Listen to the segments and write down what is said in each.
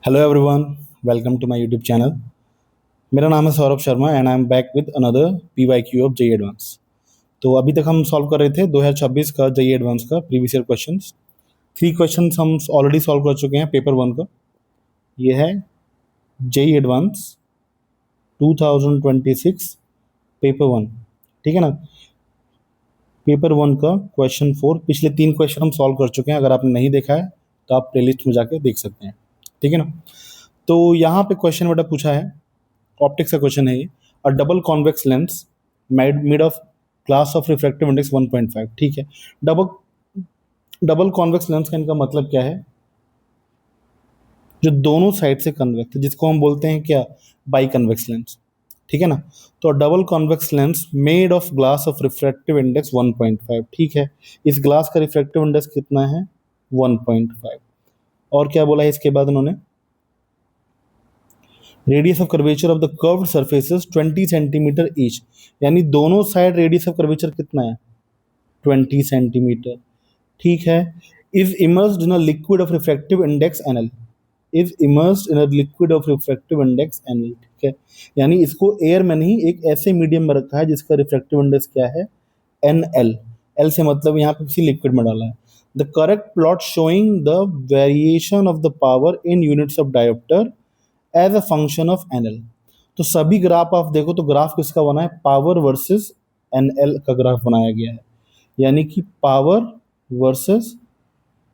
Hello everyone, welcome to my YouTube channel. मेरा नाम है Saurabh Sharma and I am back with another PYQ of JEE advance. तो अभी तक हम सॉल्व कर रहे थे 2026 का जेई एडवांस का प्रीवियस ईयर क्वेश्चंस। 3 क्वेश्चंस हम ऑलरेडी सॉल्व कर चुके हैं पेपर 1 का। ये है जेई एडवांस 2026 पेपर 1, ठीक है ना। पेपर 1 का क्वेश्चन 4, पिछले 3 क्वेश्चन हम सॉल्व कर चुके हैं। अगर आपने नहीं देखा है तो आप प्लेलिस्ट में जाके देख सकते हैं, ठीक है ना। तो यहाँ पे क्वेश्चन बेटा पूछा है, ऑप्टिक्स का क्वेश्चन है ये। अ double convex lens made of glass of refractive index 1.5, ठीक है। डबल डबल कॉन्वेक्स लेंस का इनका मतलब क्या है? जो दोनों साइड से कन्वेक्स है, जिसको हम बोलते हैं क्या, बाई कन्वेक्स लेंस, ठीक है ना। तो double convex lens made of glass of refractive index 1.5, ठीक है। इस ग्लास का रिफ्रैक्टिव इंडेक्स कितना है? 1.5। और क्या बोला है इसके बाद उन्होंने? Radius of curvature of the curved surfaces 20 centimetre each, यानी दोनों साइड रेडियस ऑफ कर्वेचर कितना है? 20 सेंटीमीटर, ठीक है। Is immersed in a liquid of refractive index NL, is immersed in a liquid of refractive index NL, ठीक है। यानी इसको एयर में नहीं, एक ऐसे मीडियम में रखा है जिसका रिफ्रैक्टिव इंडेक्स क्या है? एनएल। एल से मतलब यहाँ पे किसी लिक्विड में डाला है। The correct plot showing the variation of the power in units of dioptre as a function of NL. तो सभी ग्राफ आप देखो तो ग्राफ किसका बना है? पावर वर्सेस एनएल का ग्राफ बनाया गया है। यानी कि पावर वर्सेस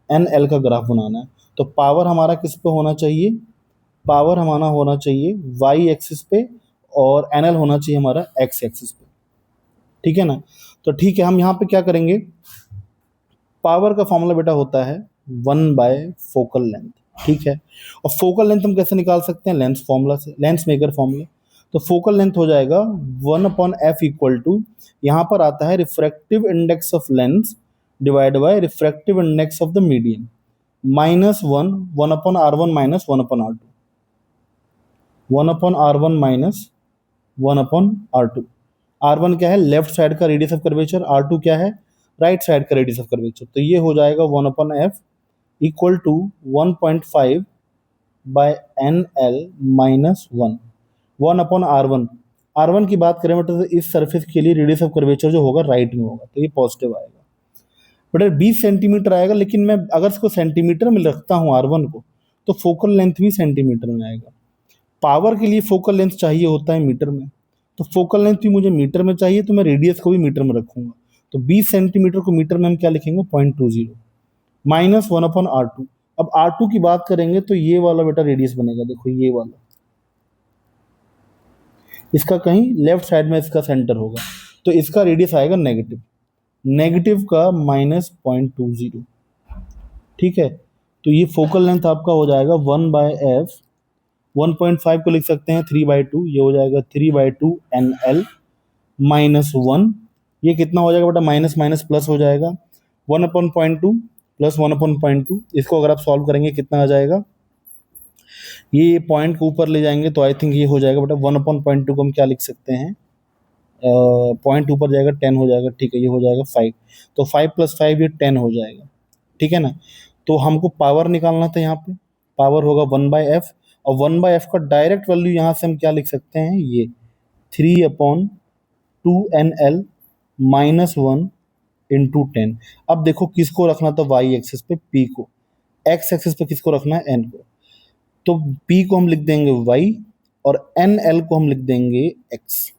एनएल का ग्राफ बनाना है। तो पावर हमारा किस पे होना चाहिए? पावर हमारा होना चाहिए वाई एक्सिस पे, और एनएल होना चाहिए हमारा एक्स एक्सिस पे, ठीक है ना। तो ठीक है, हम यहाँ पे क्या करेंगे? पावर का फॉर्मूला बेटा होता है 1/फोकल लेंथ, ठीक है। और फोकल लेंथ हम कैसे निकाल सकते हैं? लेंस फॉर्मूला से, लेंस मेकर फॉर्मूला। तो फोकल लेंथ हो जाएगा 1/f इक्वल टू, यहाँ पर आता है refractive index of lens divide by refractive index of the medium, -1, 1/r1 minus 1/r2, 1/r1 minus 1/r2। R1 क्या है? लेफ्ट साइड का रेडियस ऑफ कर्वेचर। R2 क्या है? राइट साइड का रेडियस ऑफ कर्वेचर। तो ये हो जाएगा 1/f equal to 1.5 by N L minus 1, 1/r1। R1 की बात करें मतलब इस सरफेस के लिए रेडियस ऑफ कर्वेचर जो होगा राइट में होगा, तो ये पॉजिटिव आएगा। बट 20 सेंटीमीटर आएगा, लेकिन मैं अगर इसको सेंटीमीटर में रखता हूँ R1 को, तो फोकल लेंथ भी सेंटीमीटर में आएगा। पावर के लिए फोकल लेंथ चाहिए होता है मीटर में, तो फोकल लेंथ भी मुझे मीटर में चाहिए, तो मैं रेडियस को भी मीटर में रखूंगा। तो 20 सेंटीमीटर को मीटर में हम क्या लिखेंगे? 0.20 माइनस 1/r2। अब R2 की बात करेंगे तो ये वाला बेटा रेडियस बनेगा, देखो ये वाला, इसका कहीं लेफ्ट साइड में इसका सेंटर होगा, तो इसका रेडियस आएगा नेगेटिव, नेगेटिव का -0.20, ठीक है। तो ये फोकल लेंथ आपका हो जाएगा 1/f, 1.5 को लिख सकते हैं 3/2, ये हो जाएगा 3/2 NL माइनस 1। ये कितना हो जाएगा बेटा? माइनस माइनस प्लस हो जाएगा, 1/0.2 प्लस 1/0.2। इसको अगर आप सॉल्व करेंगे कितना आ जाएगा? ये पॉइंट को ऊपर ले जाएंगे तो आई थिंक ये हो जाएगा बेटा 1/0.2 को हम क्या लिख सकते हैं? पॉइंट ऊपर जाएगा 10 हो जाएगा, ठीक है। ये हो जाएगा 5, तो 5 + 5 ये 10 हो जाएगा, ठीक है ना। तो हमको पावर निकालना था, यहाँ पे पावर होगा 1/f, और 1/f का डायरेक्ट वैल्यू यहाँ से हम क्या लिख सकते हैं? ये 3/2NL माइनस 1 इंटू 10। अब देखो किसको रखना था वाई एक्सिस पे? पी को। एक्स एक्सिस पे किसको रखना है? एन को। तो पी को हम लिख देंगे वाई, और एन एल को हम लिख देंगे एक्स।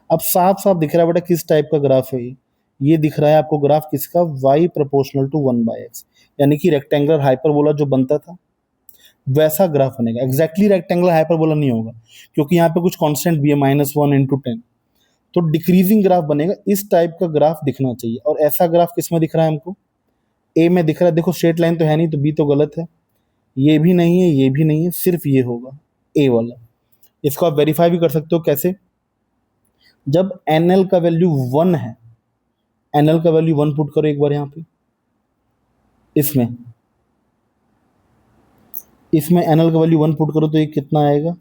अब साफ साफ दिख रहा है बेटा किस टाइप का ग्राफ है ये दिख रहा है आपको ग्राफ किसका? y प्रोपोर्शनल टू 1/x, यानी कि रेक्टेंगुलर हाइपरबोला जो बनता था वैसा ग्राफ बनेगा। एग्जैक्टली रेक्टेंगुलर हाइपरबोला नहीं होगा, क्योंकि यहाँ पे कुछ कांस्टेंट भी है -1 इंटू 10, तो डिक्रीजिंग ग्राफ बनेगा। इस टाइप का ग्राफ दिखना चाहिए, और ऐसा ग्राफ किस में दिख रहा है हमको? ए में दिख रहा है। देखो स्ट्रेट लाइन तो है नहीं, तो बी तो गलत है, ये भी नहीं है, ये भी नहीं है, सिर्फ ये होगा ए वाला। इसको आप वेरीफाई भी कर सकते हो। कैसे? जब एन का वैल्यू 1 है, एन का वैल्यू 1 पुट करो एक बार यहाँ पे, इसमें इसमें एन का वैल्यू 1 पुट करो तो ये कितना आएगा?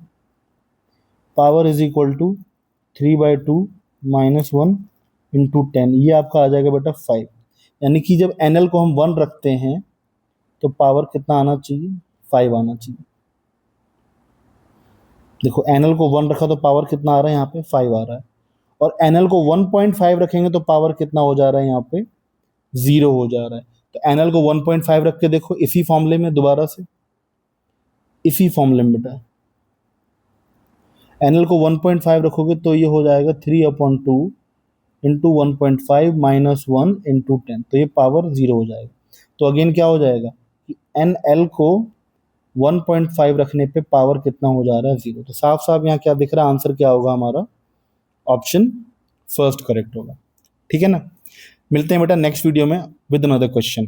Power is equal to 3/2 minus 1 into 10, ये आपका आ जाएगा बेटा 5। यानी कि जब एन को हम 1 रखते हैं तो पावर कितना आना चाहिए? 5 आना चाहिए, देखो एनएल को 1 रखा तो पावर कितना आ रहा है यहाँ पे 5 आ रहा है, और एनएल को 1.5 रखेंगे तो पावर कितना हो जा रहा है यहाँ पे 0 हो जा रहा है। तो एनएल को 1.5 रख के देखो इसी फॉर्मूले में, दोबारा से इसी फॉर्मूले में बेटा एनएल को 1.5 रखोगे तो ये हो जाएगा 3/2 इंटू 1.5 माइनस 1 इंटू 10, तो ये पावर 0 हो जाएगा। तो अगेन क्या हो जाएगा कि एन एल को 1.5 रखने पे पावर कितना हो जा रहा है 0। तो साफ साफ यहाँ क्या दिख रहा है, आंसर क्या होगा हमारा, ऑप्शन फर्स्ट करेक्ट होगा। ठीक है ना। मिलते हैं बेटा नेक्स्ट वीडियो में विद अनदर क्वेश्चन।